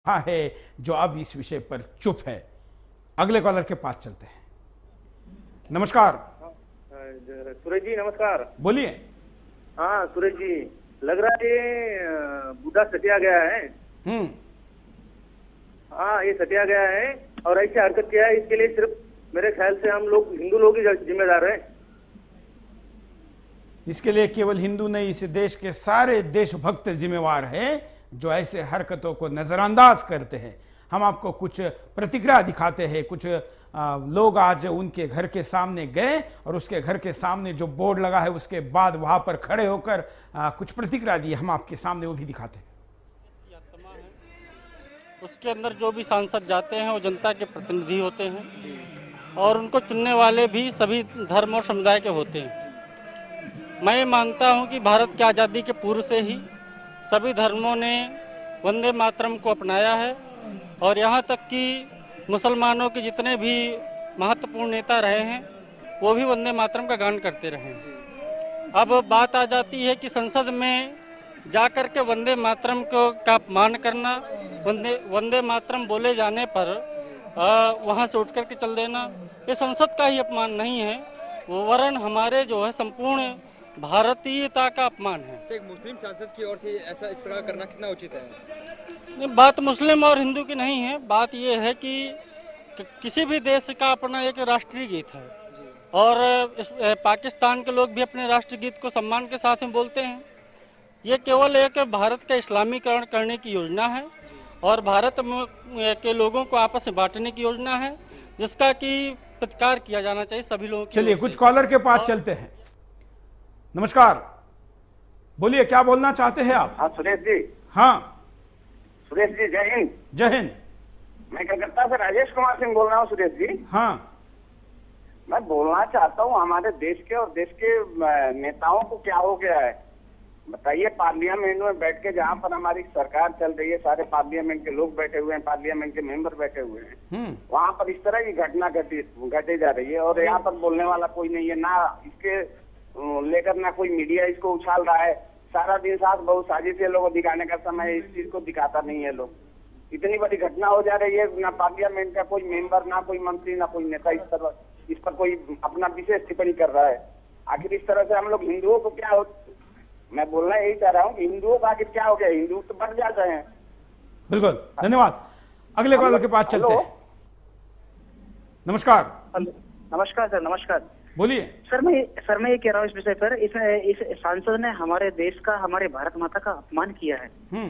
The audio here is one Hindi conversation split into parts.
हाँ है जो अब इस विषय पर चुप है। अगले कॉलर के पास चलते हैं। नमस्कार। सूरज जी नमस्कार। बोलिए। हाँ सूरज जी, लग रहा है ये बुढ़ा सटिया गया है। हाँ ये सटिया गया है और ऐसी हरकत किया है, इसके लिए सिर्फ मेरे ख्याल से हम लोग हिंदू लोग ही जिम्मेदार हैं। इसके लिए केवल हिंदू नहीं, इस देश के सारे देशभक्त जिम्मेवार हैं जो ऐसे हरकतों को नजरअंदाज करते हैं। हम आपको कुछ प्रतिक्रिया दिखाते हैं। कुछ लोग आज उनके घर के सामने गए और उसके घर के सामने जो बोर्ड लगा है उसके बाद वहां पर खड़े होकर कुछ प्रतिक्रिया दी। हम आपके सामने वो भी दिखाते हैं। उसके अंदर जो भी सांसद जाते हैं वो जनता के प्रतिनिधि होते हैं और उनको चुनने वाले भी सभी धर्म और समुदाय के होते हैं। मैं ये मानता हूँ कि भारत की आज़ादी के पूर्व से ही सभी धर्मों ने वंदे मातरम को अपनाया है और यहाँ तक कि मुसलमानों के जितने भी महत्वपूर्ण नेता रहे हैं वो भी वंदे मातरम का गान करते रहे हैं। अब बात आ जाती है कि संसद में जाकर के वंदे मातरम का अपमान करना, वंदे मातरम बोले जाने पर वहाँ से उठ करके चल देना, ये संसद का ही अपमान नहीं है, वो वरन हमारे जो है संपूर्ण भारतीयता का अपमान है। एक मुस्लिम सांसद की ओर से ऐसा इस प्रकार करना कितना उचित है? बात मुस्लिम और हिंदू की नहीं है, बात ये है कि किसी भी देश का अपना एक राष्ट्रीय गीत है और पाकिस्तान के लोग भी अपने राष्ट्रीय गीत को सम्मान के साथ में बोलते हैं। ये केवल एक भारत का इस्लामीकरण करने की योजना है और भारत के लोगों को आपस में बांटने की योजना है, जिसका कि प्रतिकार किया जाना चाहिए सभी लोगों की। चलिए कुछ कॉलर के पास चलते हैं। नमस्कार, बोलिए क्या बोलना चाहते हैं आप? हाँ सुरेश जी। हाँ सुरेश जी जय हिंद। जय हिंद। मैं कलकत्ता से राजेश कुमार सिंह बोल रहा हूँ। सुरेश जी हाँ मैं बोलना चाहता हूँ हमारे देश के और देश के नेताओं को क्या हो गया है बताइए। पार्लियामेंट में बैठ के जहाँ पर हमारी सरकार चल रही है, सारे पार्लियामेंट के लोग बैठे हुए हैं, पार्लियामेंट के मेंबर बैठे हुए हैं, वहाँ पर इस तरह की घटना घटी जा रही है और यहाँ पर बोलने वाला कोई नहीं है। ना इसके लेकर ना कोई मीडिया इसको उछाल रहा है। सारा दिन साथ बहुत साजिश लोगों को दिखाने का समय इस चीज को दिखाता नहीं है। लोग इतनी बड़ी घटना हो जा रही है, ना पार्लियामेंट का कोई मेंबर, ना कोई मंत्री, ना कोई नेता इस पर कोई अपना विशेष टिप्पणी कर रहा है। आखिर इस तरह से हम लोग हिंदुओं को क्या हो, मैं बोलना यही चाह रहा हूँ कि हिंदुओं का आखिर क्या हो गया, हिंदू तो बढ़ जाते हैं। बिल्कुल, धन्यवाद। अगले कॉलर के पास चलते हैं। नमस्कार। नमस्कार सर। नमस्कार, बोलिए। सर मैं ये कह रहा हूँ इस विषय पर, इस सांसद ने हमारे देश का, हमारे भारत माता का अपमान किया है।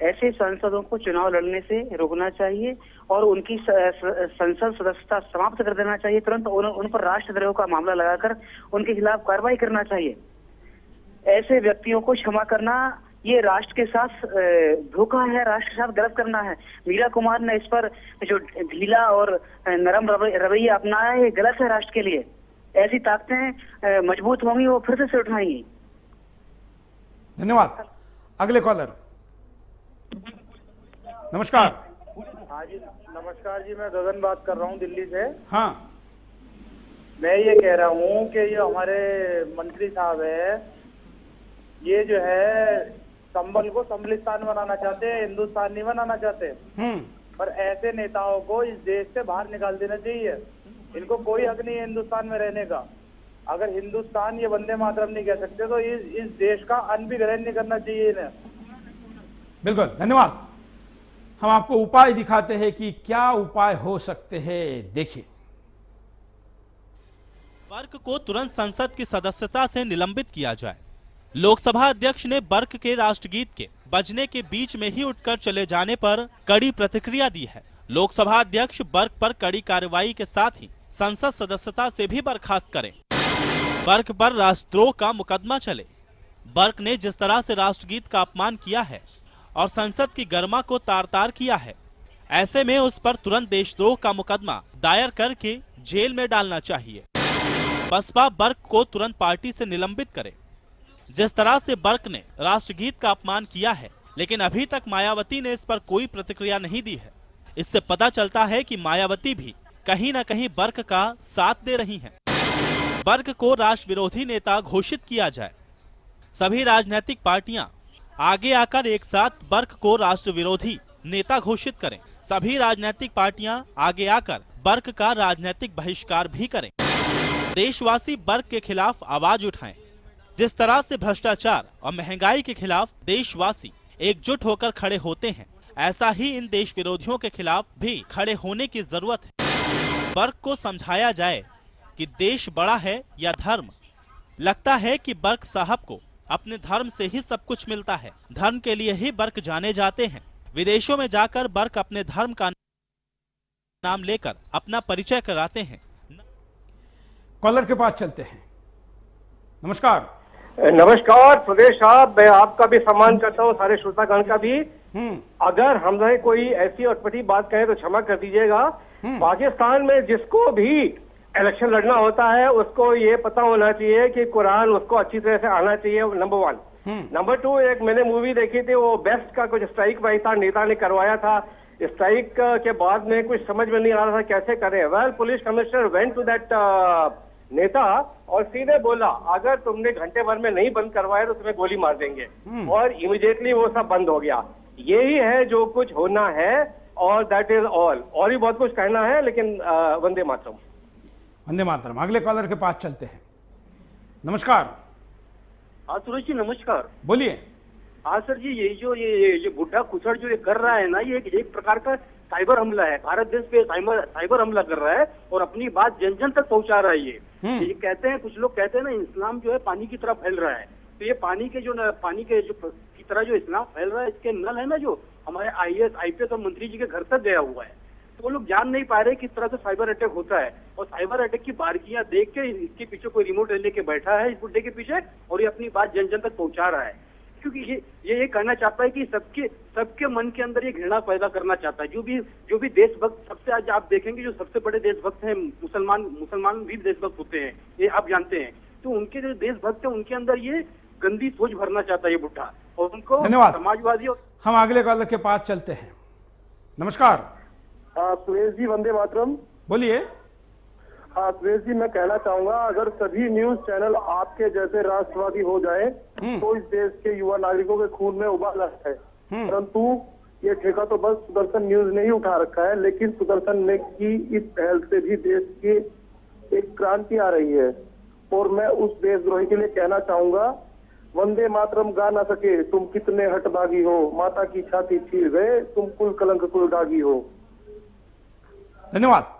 ऐसे सांसदों को चुनाव लड़ने से रोकना चाहिए और उनकी संसद सदस्यता समाप्त कर देना चाहिए। तुरंत उन पर राष्ट्रद्रोह का मामला लगाकर उनके खिलाफ कार्रवाई करना चाहिए। ऐसे व्यक्तियों को क्षमा करना ये राष्ट्र के साथ धोखा है, राष्ट्र के साथ गलत करना है। मीरा कुमार ने इस पर जो ढीला और नरम रवैया अपनाया है, ये गलत है राष्ट्र के लिए। ऐसी ताकतें मजबूत होंगी, वो फिर से उठाएंगी। धन्यवाद। अगले कॉलर। नमस्कार। हाँ जी नमस्कार जी, मैं गगन बात कर रहा हूँ दिल्ली से। हाँ मैं ये कह रहा हूँ कि ये हमारे मंत्री साहब है, ये जो है संबल को संबलिस्तान बनाना चाहते हैं, हिंदुस्तान नहीं बनाना चाहते। पर ऐसे नेताओं को इस देश से बाहर निकाल देना चाहिए। इनको कोई हक नहीं है हिंदुस्तान में रहने का। अगर हिंदुस्तान ये वंदे मातरम नहीं कह सकते तो इस देश का अन्न भी ग्रहण नहीं करना चाहिए इन्हें। बिल्कुल, धन्यवाद। हम आपको उपाय दिखाते हैं कि क्या उपाय हो सकते हैं। देखिए, बर्क को तुरंत संसद की सदस्यता से निलंबित किया जाए। लोकसभा अध्यक्ष ने बर्क के राष्ट्रगीत के बजने के बीच में ही उठकर चले जाने पर कड़ी प्रतिक्रिया दी है। लोकसभा अध्यक्ष बर्क पर कड़ी कार्रवाई के साथ ही संसद सदस्यता से भी बर्खास्त करें। बर्क पर राष्ट्रद्रोह का मुकदमा चले। बर्क ने जिस तरह से राष्ट्रगीत का अपमान किया है और संसद की गरिमा को तार तार किया है, ऐसे में उस पर तुरंत देशद्रोह का मुकदमा दायर करके जेल में डालना चाहिए। बसपा बर्क को तुरंत पार्टी से निलंबित करे। जिस तरह से बर्क ने राष्ट्रगीत का अपमान किया है, लेकिन अभी तक मायावती ने इस पर कोई प्रतिक्रिया नहीं दी है। इससे पता चलता है कि मायावती भी कहीं न कहीं बर्क का साथ दे रही हैं। बर्क को राष्ट्र विरोधी नेता घोषित किया जाए। सभी राजनीतिक पार्टियां आगे आकर एक साथ बर्क को राष्ट्र विरोधी नेता घोषित करें। सभी राजनीतिक पार्टियां आगे आकर बर्क का राजनीतिक बहिष्कार भी करें। देशवासी बर्क के खिलाफ आवाज उठाएं। जिस तरह से भ्रष्टाचार और महंगाई के खिलाफ देशवासी एकजुट होकर खड़े होते हैं, ऐसा ही इन देश विरोधियों के खिलाफ भी खड़े होने की जरूरत है। बर्क को समझाया जाए कि देश बड़ा है या धर्म। लगता है कि बर्क साहब को अपने धर्म से ही सब कुछ मिलता है। धर्म के लिए ही बर्क जाने जाते हैं। विदेशों में जाकर बर्क अपने धर्म का नाम लेकर अपना परिचय कराते हैं। कॉलर के पास चलते हैं। नमस्कार। नमस्कार प्रदेश साहब, मैं आपका भी सम्मान करता हूँ, सारे श्रोतागण का भी। अगर हमने कोई ऐसी अटपटी बात कहे तो क्षमा कर दीजिएगा। पाकिस्तान में जिसको भी इलेक्शन लड़ना होता है उसको ये पता होना चाहिए कि कुरान उसको अच्छी तरह से आना चाहिए, नंबर 1। नंबर 2, एक मैंने मूवी देखी थी, वो बेस्ट का कुछ स्ट्राइक भाई था, नेता ने करवाया था। स्ट्राइक के बाद में कुछ समझ में नहीं आ रहा था कैसे करें। Well, police commissioner went to that neta और सीधे बोला अगर तुमने घंटे भर में नहीं बंद करवाया तो तुम्हें गोली मार देंगे, और इमीडिएटली वो सब बंद हो गया। यही है जो कुछ होना है, और दैट इज ऑल। और भी बहुत कुछ कहना है, लेकिन वंदे मातरम। वंदे मातरम। अगले कॉलर के पास चलते हैं। नमस्कार। हाँ सुरेश जी, नमस्कार। बोलिए। हाँ सर जी, ये बुढ़ा कुचड़ जो ये कर रहा है ना, ये एक प्रकार का साइबर हमला है। भारत देश पे साइबर हमला कर रहा है और अपनी बात जन जन तक पहुंचा रहा है। ये कहते हैं, कुछ लोग कहते हैं ना, इस्लाम जो है पानी की तरह फैल रहा है। तो ये पानी के की तरह जो इस्लाम फैल रहा है, इसके नल है ना जो हमारे IAS IPS और मंत्री जी के घर तक गया हुआ है। तो वो लोग जान नहीं पा रहे किस तरह से साइबर अटैक होता है, और साइबर अटैक की बारीकियां देख के इसके पीछे कोई रिमोट लेके बैठा है इस बुड्ढे के पीछे, और ये अपनी बात जन जन तक पहुंचा रहा है। क्योंकि ये कहना चाहता है कि सबके मन के अंदर ये घृणा पैदा करना चाहता है। जो भी देशभक्त, सबसे आज आप देखेंगे जो सबसे बड़े देशभक्त हैं मुसलमान भी देशभक्त होते हैं, ये आप जानते हैं। तो उनके जो देशभक्त है उनके अंदर ये गंदी सोच भरना चाहता है ये बुढ़ा, और उनको समाजवादी। हम अगले कॉलर के पास चलते हैं। नमस्कार। सुरेश जी, वंदे मातरम। बोलिए। हाँ सुरेश जी, मैं कहना चाहूंगा अगर सभी न्यूज चैनल आपके जैसे राष्ट्रवादी हो जाए तो इस देश के युवा नागरिकों के खून में उबाल है। परंतु ये ठेका तो बस सुदर्शन न्यूज ने ही उठा रखा है, लेकिन सुदर्शन ने की इस पहल से भी देश की एक क्रांति आ रही है। और मैं उस देशद्रोही के लिए कहना चाहूंगा, वंदे मातरम गा ना सके तुम कितने हठबागी हो, माता की छाती चीर गए तुम कुल कलंक कुल दागी हो। धन्यवाद।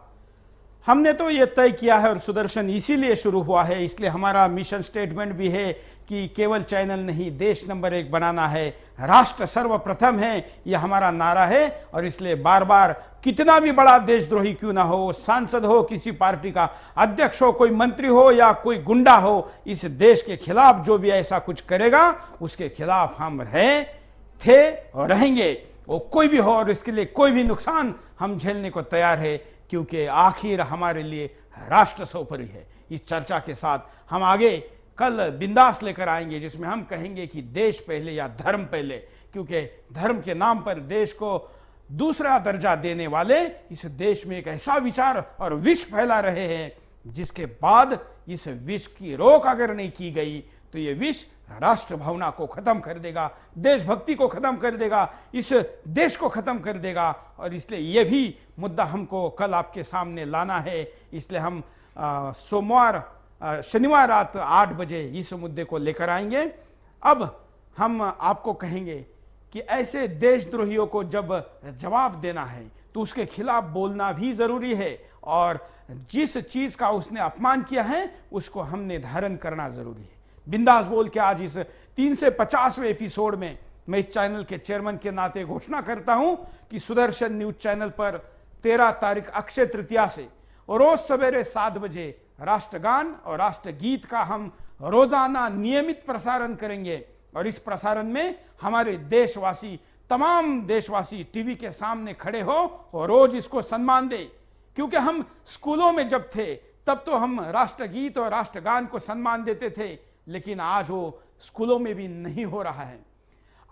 हमने तो ये तय किया है, और सुदर्शन इसीलिए शुरू हुआ है, इसलिए हमारा मिशन स्टेटमेंट भी है कि केवल चैनल नहीं, देश नंबर 1 बनाना है, राष्ट्र सर्वप्रथम है, यह हमारा नारा है। और इसलिए बार बार कितना भी बड़ा देशद्रोही क्यों ना हो, सांसद हो, किसी पार्टी का अध्यक्ष हो, कोई मंत्री हो या कोई गुंडा हो, इस देश के खिलाफ जो भी ऐसा कुछ करेगा उसके खिलाफ हम रहे, थे और रहेंगे। वो कोई भी हो, और इसके लिए कोई भी नुकसान हम झेलने को तैयार है, क्योंकि आखिर हमारे लिए राष्ट्र सर्वोपरि है। इस चर्चा के साथ हम आगे कल बिंदास लेकर आएंगे, जिसमें हम कहेंगे कि देश पहले या धर्म पहले, क्योंकि धर्म के नाम पर देश को दूसरा दर्जा देने वाले इस देश में एक ऐसा विचार और विष फैला रहे हैं, जिसके बाद इस विष की रोक अगर नहीं की गई तो ये विष राष्ट्र भावना को खत्म कर देगा, देशभक्ति को खत्म कर देगा, इस देश को खत्म कर देगा। और इसलिए ये भी मुद्दा हमको कल आपके सामने लाना है। इसलिए हम शनिवार रात 8 बजे इस मुद्दे को लेकर आएंगे। अब हम आपको कहेंगे कि ऐसे देशद्रोहियों को जब जवाब देना है तो उसके खिलाफ बोलना भी जरूरी है, और जिस चीज का उसने अपमान किया है उसको हमने धारण करना जरूरी है। बिंदास बोल के आज इस 350वें एपिसोड में मैं इस चैनल के चेयरमैन के नाते घोषणा करता हूं कि सुदर्शन न्यूज चैनल पर 13 तारीख अक्षय तृतीया से रोज सवेरे 7 बजे राष्ट्रगान और राष्ट्रगीत का हम रोजाना नियमित प्रसारण करेंगे। और इस प्रसारण में हमारे देशवासी, तमाम देशवासी टीवी के सामने खड़े हो और रोज इसको सम्मान दे। क्योंकि हम स्कूलों में जब थे तब तो हम राष्ट्रगीत और राष्ट्रगान को सम्मान देते थे, लेकिन आज वो स्कूलों में भी नहीं हो रहा है।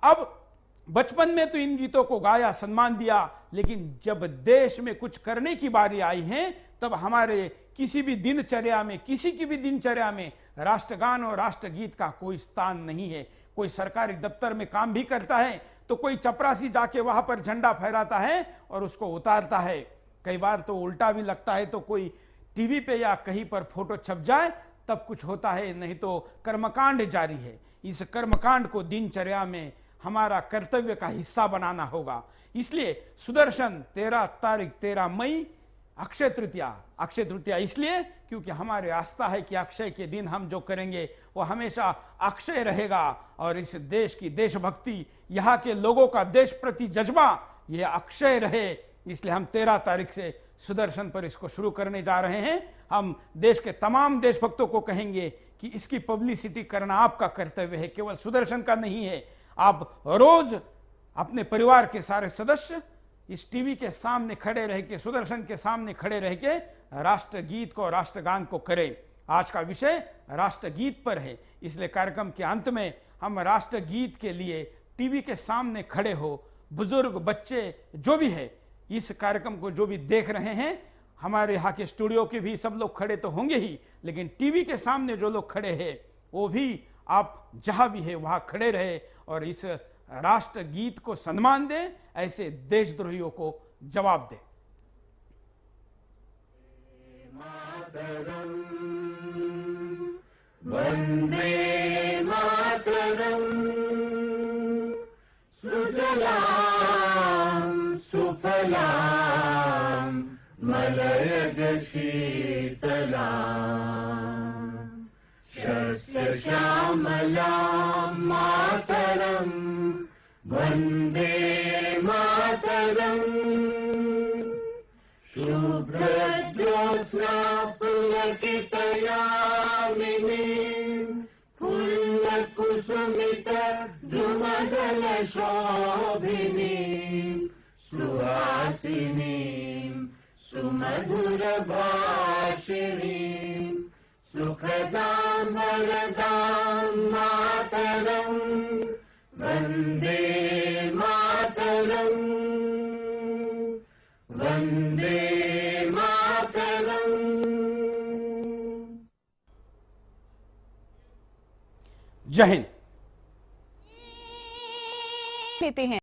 अब बचपन में तो इन गीतों को गाया, सम्मान दिया, लेकिन जब देश में कुछ करने की बारी आई है तब हमारे किसी भी दिनचर्या में, किसी की भी दिनचर्या में राष्ट्रगान और राष्ट्रगीत का कोई स्थान नहीं है। कोई सरकारी दफ्तर में काम भी करता है तो कोई चपरासी जाके वहां पर झंडा फहराता है और उसको उतारता है। कई बार तो उल्टा भी लगता है, तो कोई टीवी पे या कहीं पर फोटो छप जाए तब कुछ होता है, नहीं तो कर्मकांड जारी है। इस कर्मकांड को दिनचर्या में हमारा कर्तव्य का हिस्सा बनाना होगा। इसलिए सुदर्शन 13 मई अक्षय तृतीया इसलिए क्योंकि हमारी आस्था है कि अक्षय के दिन हम जो करेंगे वो हमेशा अक्षय रहेगा, और इस देश की देशभक्ति, यहाँ के लोगों का देश प्रति जज्बा ये अक्षय रहे। इसलिए हम 13 तारीख से सुदर्शन पर इसको शुरू करने जा रहे हैं। हम देश के तमाम देशभक्तों को कहेंगे कि इसकी पब्लिसिटी करना आपका कर्तव्य है, केवल सुदर्शन का नहीं है। आप रोज अपने परिवार के सारे सदस्य इस टीवी के सामने खड़े रह के, सुदर्शन के सामने खड़े रह के राष्ट्रगीत को, राष्ट्रगान को करें। आज का विषय राष्ट्रगीत पर है, इसलिए कार्यक्रम के अंत में हम राष्ट्रगीत के लिए टीवी के सामने खड़े हो, बुजुर्ग, बच्चे, जो भी है, इस कार्यक्रम को जो भी देख रहे हैं, हमारे यहाँ के स्टूडियो के भी सब लोग खड़े तो होंगे ही, लेकिन टीवी के सामने जो लोग खड़े हैं वो भी, आप जहां भी है वहां खड़े रहे और इस राष्ट्रगीत को सम्मान दें, ऐसे देशद्रोहियों को जवाब दें। वंदे मातरम, सुजलाम सुफलाम मलयज शीतलाम, शस्य श्यामलाम मातरम, वंदे मातरम, शुभ्रज्योत्स्ना पुलकितयामिनीं, फुल्लकुसुमित द्रुमदल शोभिनीं, सुहासिनीं सुमधुर भाषिणीं, सुखदां वरदां मातरं, वंदे मातरं, वंदे मातरं। जय हिंद। लेते हैं।